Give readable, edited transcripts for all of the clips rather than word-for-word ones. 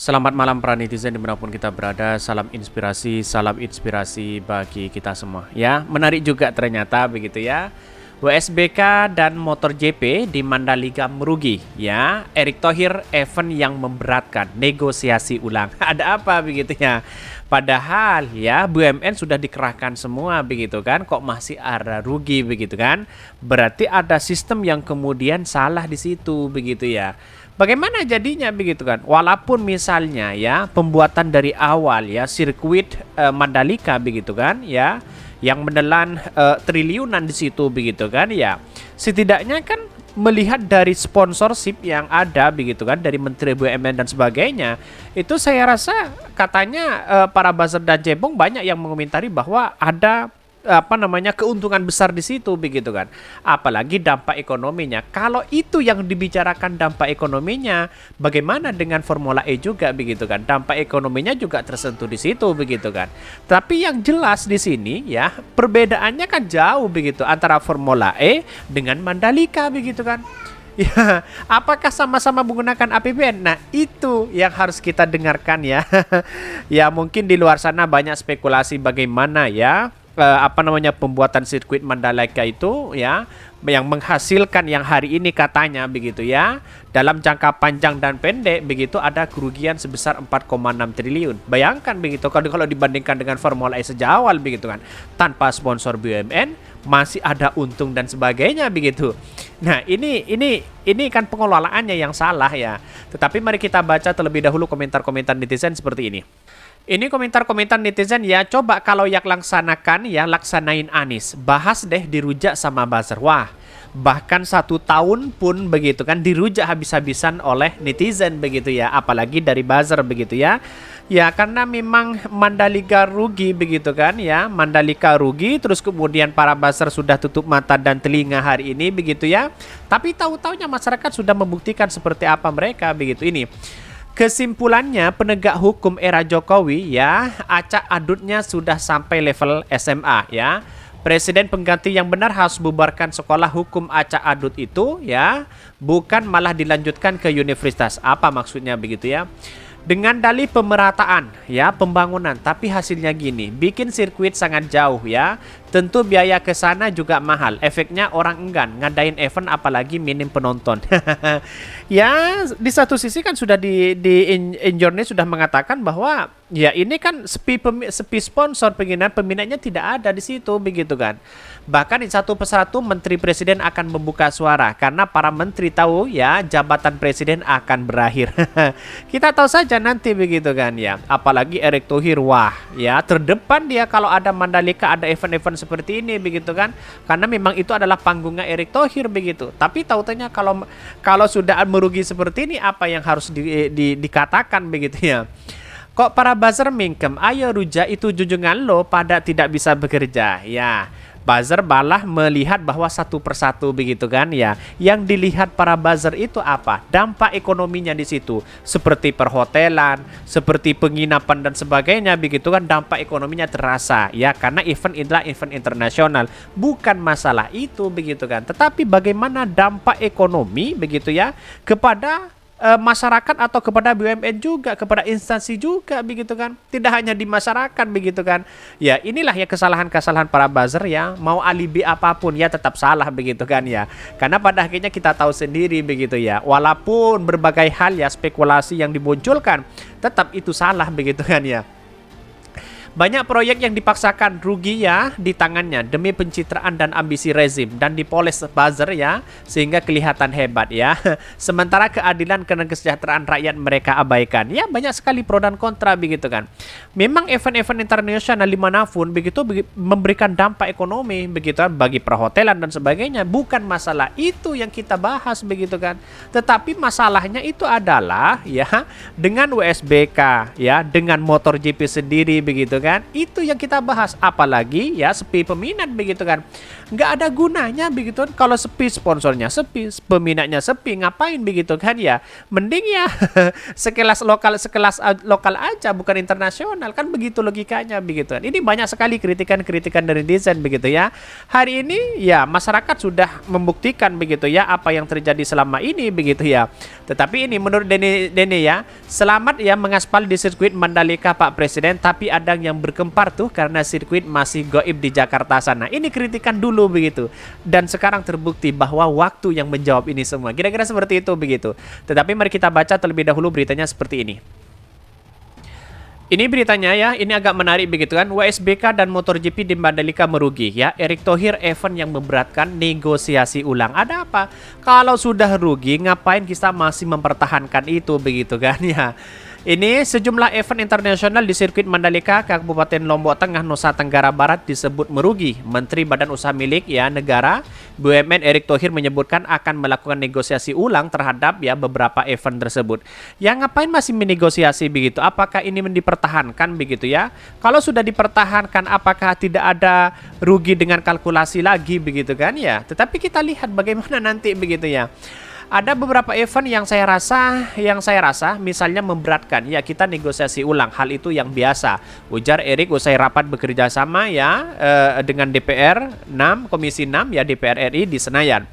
Selamat malam para netizen dimanapun kita berada. Salam inspirasi bagi kita semua. Ya, menarik juga ternyata begitu ya. WSBK dan MotoGP di Mandalika merugi. Ya, Erick Thohir event yang memberatkan, negosiasi ulang. Ada apa begitu ya? Padahal ya BUMN sudah dikerahkan semua begitu kan, kok masih ada rugi begitu kan? Berarti ada sistem yang kemudian salah di situ begitu ya. Bagaimana jadinya begitu kan? Walaupun misalnya ya pembuatan dari awal ya sirkuit Mandalika begitu kan ya yang menelan triliunan di situ begitu kan ya. Setidaknya kan melihat dari sponsorship yang ada begitu kan dari Menteri BUMN dan sebagainya, itu saya rasa katanya para buzzer dan cebong banyak yang mengomentari bahwa ada keuntungan besar di situ begitu kan, apalagi dampak ekonominya. Kalau itu yang dibicarakan dampak ekonominya, bagaimana dengan Formula E juga begitu kan, dampak ekonominya juga tersentuh di situ begitu kan. Tapi yang jelas di sini ya perbedaannya kan jauh begitu antara Formula E dengan Mandalika begitu kan. Ya, apakah sama-sama menggunakan APBN? Nah, itu yang harus kita dengarkan ya. Ya, mungkin di luar sana banyak spekulasi bagaimana ya pembuatan sirkuit Mandalika itu ya yang menghasilkan yang hari ini katanya begitu ya dalam jangka panjang dan pendek begitu ada kerugian sebesar 4,6 triliun. Bayangkan begitu kalau dibandingkan dengan Formula E sejak awal begitu kan, tanpa sponsor BUMN masih ada untung dan sebagainya begitu. Nah, ini kan pengelolaannya yang salah ya. Tetapi mari kita baca terlebih dahulu komentar-komentar netizen seperti ini. Ini komentar-komentar netizen ya, coba kalau yang laksanakan ya laksanain Anies, bahas deh dirujak sama buzzer. Wah, bahkan 1 tahun pun begitu kan dirujak habis-habisan oleh netizen begitu ya, apalagi dari buzzer begitu ya. Ya karena memang Mandalika rugi begitu kan ya, Mandalika rugi terus kemudian para buzzer sudah tutup mata dan telinga hari ini begitu ya. Tapi tahu-taunya masyarakat sudah membuktikan seperti apa mereka begitu ini. Kesimpulannya penegak hukum era Jokowi ya acak adutnya sudah sampai level SMA ya. Presiden pengganti yang benar harus bubarkan sekolah hukum acak adut itu ya, bukan malah dilanjutkan ke universitas. Apa maksudnya begitu ya? Dengan dalih pemerataan ya pembangunan, tapi hasilnya gini, bikin sirkuit sangat jauh ya. Tentu biaya ke sana juga mahal. Efeknya orang enggan ngadain event apalagi minim penonton. Ya, di satu sisi kan sudah di Injurni sudah mengatakan bahwa ya ini kan sepi sponsor peminatnya tidak ada di situ begitu kan. Bahkan di satu persatu menteri presiden akan membuka suara karena para menteri tahu ya jabatan presiden akan berakhir. Kita tahu saja nanti begitu kan ya. Apalagi Erick Thohir, wah ya terdepan dia kalau ada Mandalika, ada event-event seperti ini begitu kan. Karena memang itu adalah panggungnya Erick Thohir begitu. Tapi tahu-taunya kalau sudah merugi seperti ini apa yang harus dikatakan begitu ya. Kok para buzzer mingkem, ayo rujak itu junjungan lo pada tidak bisa bekerja ya. Buzzer malah melihat bahwa satu persatu begitu kan ya. Yang dilihat para buzzer itu apa? Dampak ekonominya di situ. Seperti perhotelan, seperti penginapan dan sebagainya begitu kan, dampak ekonominya terasa ya karena event adalah event internasional. Bukan masalah itu begitu kan. Tetapi bagaimana dampak ekonomi begitu ya kepada masyarakat atau kepada BUMN juga, kepada instansi juga begitu kan, tidak hanya di masyarakat begitu kan ya. Inilah ya kesalahan-kesalahan para buzzer ya, mau alibi apapun ya tetap salah begitu kan ya, karena pada akhirnya kita tahu sendiri begitu ya, walaupun berbagai hal ya spekulasi yang dimunculkan tetap itu salah begitu kan ya. Banyak proyek yang dipaksakan rugi ya di tangannya demi pencitraan dan ambisi rezim dan dipoles buzzer ya sehingga kelihatan hebat ya. Sementara keadilan dan kesejahteraan rakyat mereka abaikan. Ya banyak sekali pro dan kontra begitu kan. Memang event-event internasional dimanapun begitu memberikan dampak ekonomi begitu kan bagi perhotelan dan sebagainya. Bukan masalah itu yang kita bahas begitu kan. Tetapi masalahnya itu adalah ya dengan WSBK ya dengan MotoGP sendiri begitu kan. kan. Itu yang kita bahas. Apalagi ya sepi peminat begitu kan. Nggak ada gunanya begitu kan. Kalau sepi sponsornya sepi, peminatnya sepi, ngapain begitu kan ya. Mending ya sekelas lokal aja, bukan internasional kan, begitu logikanya begitu kan. Ini banyak sekali kritikan-kritikan dari netizen begitu ya. Hari ini ya masyarakat sudah membuktikan begitu ya apa yang terjadi selama ini begitu ya. Tetapi ini menurut Dene ya, selamat ya mengaspal di sirkuit Mandalika Pak Presiden, tapi ada yang berkempar tuh karena sirkuit masih goib di Jakarta sana. Ini kritikan dulu begitu. Dan sekarang terbukti bahwa waktu yang menjawab ini semua. Kira-kira seperti itu begitu. Tetapi mari kita baca terlebih dahulu beritanya seperti ini. Ini beritanya ya, ini agak menarik begitu kan. WSBK dan MotoGP di Mandalika merugi ya. Erick Thohir event yang memberatkan, negosiasi ulang. Ada apa? Kalau sudah rugi, ngapain kita masih mempertahankan itu begitu kan ya. Ini sejumlah event internasional di sirkuit Mandalika, Kabupaten Lombok Tengah, Nusa Tenggara Barat disebut merugi. Menteri Badan Usaha Milik ya Negara BUMN Erick Thohir menyebutkan akan melakukan negosiasi ulang terhadap ya beberapa event tersebut. Ya ngapain masih menegosiasi begitu? Apakah ini dipertahankan begitu ya? Kalau sudah dipertahankan, apakah tidak ada rugi dengan kalkulasi lagi begitu kan ya? Tetapi kita lihat bagaimana nanti begitu ya. Ada beberapa event yang saya rasa misalnya memberatkan. Ya kita negosiasi ulang, hal itu yang biasa. Ujar Erick usai rapat bekerja sama ya dengan DPR 6, Komisi 6 ya DPR RI di Senayan.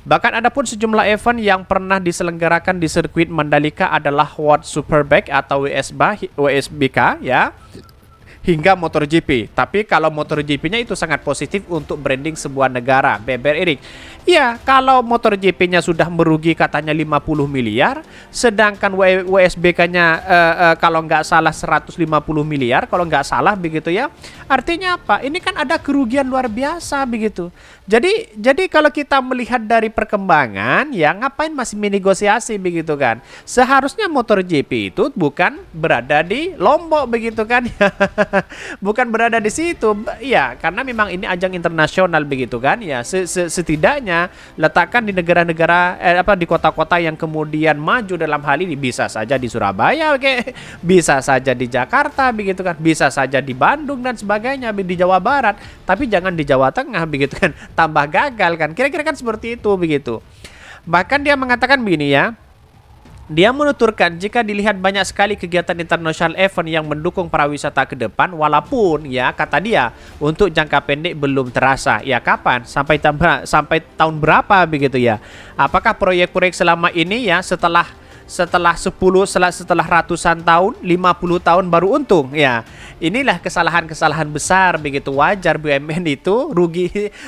Bahkan ada pun sejumlah event yang pernah diselenggarakan di sirkuit Mandalika adalah World Superbike atau WSBK ya, hingga MotoGP. Tapi kalau MotoGP-nya itu sangat positif untuk branding sebuah negara, beber Erick. Ya, kalau MotoGP-nya sudah merugi katanya 50 miliar, sedangkan WSBK-nya kalau nggak salah 150 miliar, kalau nggak salah begitu ya. Artinya apa? Ini kan ada kerugian luar biasa begitu. Jadi kalau kita melihat dari perkembangan, ya ngapain masih menegosiasi begitu kan? Seharusnya MotoGP itu bukan berada di Lombok begitu kan? Bukan berada di situ. Ya, karena memang ini ajang internasional begitu kan? Ya, setidaknya letakkan di negara-negara di kota-kota yang kemudian maju dalam hal ini. Bisa saja di Surabaya, oke. Bisa saja di Jakarta begitu kan, bisa saja di Bandung dan sebagainya, di Jawa Barat, tapi jangan di Jawa Tengah begitu kan, tambah gagal kan, kira-kira kan seperti itu begitu. Bahkan dia mengatakan begini ya, dia menuturkan jika dilihat banyak sekali kegiatan internasional event yang mendukung pariwisata ke depan, walaupun ya kata dia untuk jangka pendek belum terasa. Ya kapan? Sampai tahun berapa begitu ya? Apakah proyek-proyek selama ini ya setelah ratusan tahun, 50 tahun baru untung ya. Inilah kesalahan-kesalahan besar begitu. Wajar BUMN itu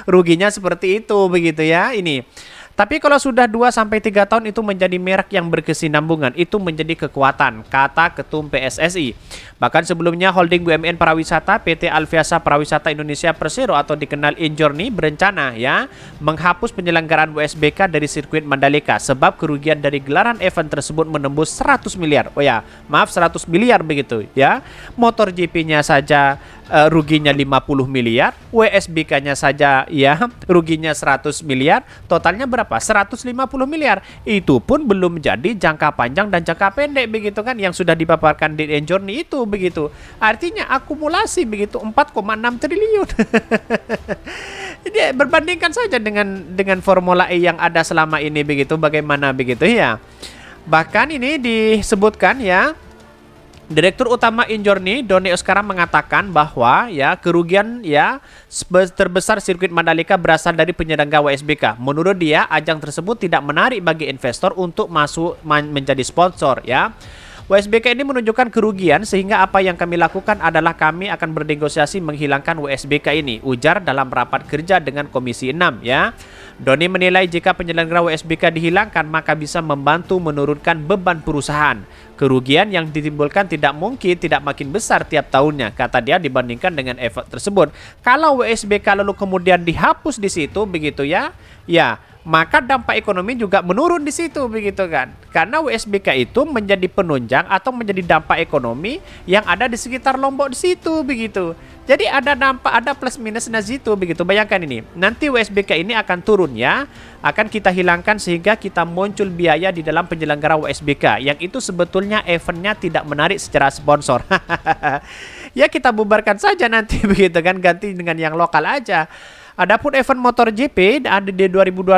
ruginya seperti itu begitu ya. Ini tapi kalau sudah 2-3 tahun itu menjadi merek yang berkesinambungan, itu menjadi kekuatan, kata Ketum PSSI. Bahkan sebelumnya holding BUMN Pariwisata PT Alviasa Pariwisata Indonesia Persero atau dikenal Injourney berencana ya menghapus penyelenggaraan WSBK dari sirkuit Mandalika sebab kerugian dari gelaran event tersebut menembus 100 miliar. Oh ya, maaf 100 miliar begitu ya. MotoGP-nya saja ruginya 50 miliar, WSBK-nya saja ya ruginya 100 miliar, totalnya berapa? 150 miliar. Itu pun belum jadi jangka panjang dan jangka pendek begitu kan yang sudah dipaparkan di Injourney itu begitu. Artinya akumulasi begitu 4,6 triliun. Jadi berbandingkan saja dengan Formula E yang ada selama ini begitu, bagaimana begitu ya. Bahkan ini disebutkan ya, Direktur Utama Injourney Doni Oskara mengatakan bahwa ya kerugian ya terbesar sirkuit Mandalika berasal dari penyelenggara WSBK. Menurut dia, ajang tersebut tidak menarik bagi investor untuk masuk menjadi sponsor ya. WSBK ini menunjukkan kerugian sehingga apa yang kami lakukan adalah kami akan bernegosiasi menghilangkan WSBK ini, ujar dalam rapat kerja dengan Komisi 6 ya. Doni menilai jika penyelenggara WSBK dihilangkan maka bisa membantu menurunkan beban perusahaan. Kerugian yang ditimbulkan tidak mungkin tidak makin besar tiap tahunnya, kata dia, dibandingkan dengan efek tersebut. Kalau WSBK lalu kemudian dihapus di situ begitu ya, maka dampak ekonomi juga menurun di situ begitu kan. Karena WSBK itu menjadi penunjang atau menjadi dampak ekonomi yang ada di sekitar Lombok di situ begitu. Jadi ada dampak, ada plus minusnya situ begitu. Bayangkan ini, nanti WSBK ini akan turun ya, akan kita hilangkan sehingga kita muncul biaya di dalam penyelenggara WSBK yang itu sebetulnya eventnya tidak menarik secara sponsor. Ya kita bubarkan saja nanti begitu kan, ganti dengan yang lokal aja. Adapun event motor GP ada di 2022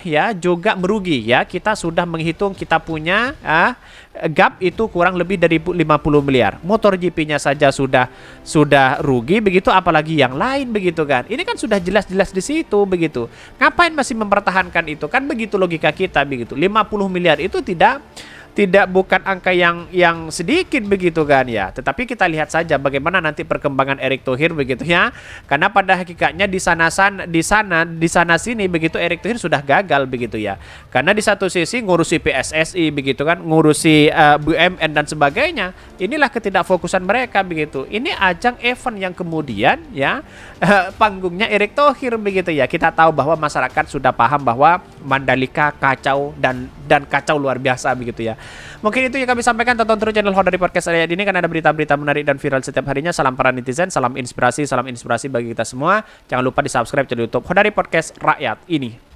ya juga merugi ya. Kita sudah menghitung kita punya gap itu kurang lebih dari 50 miliar. Motor GP-nya saja sudah rugi begitu, apalagi yang lain begitu kan. Ini kan sudah jelas-jelas di situ begitu. Ngapain masih mempertahankan itu? Kan begitu logika kita begitu. 50 miliar itu bukan angka yang sedikit begitu kan ya. Tetapi kita lihat saja bagaimana nanti perkembangan Erick Thohir begitu ya. Karena pada hakikatnya di sana sini begitu Erick Thohir sudah gagal begitu ya. Karena di satu sisi ngurusi PSSI begitu kan, ngurusi BUMN dan sebagainya. Inilah ketidakfokusan mereka begitu. Ini ajang event yang kemudian ya panggungnya Erick Thohir begitu ya. Kita tahu bahwa masyarakat sudah paham bahwa Mandalika kacau dan kacau luar biasa begitu ya. Mungkin itu yang kami sampaikan. Tonton terus channel Hodari Podcast Rakyat ini, karena ada berita-berita menarik dan viral setiap harinya. Salam para netizen, salam inspirasi bagi kita semua. Jangan lupa di subscribe channel YouTube Hodari Podcast Rakyat ini.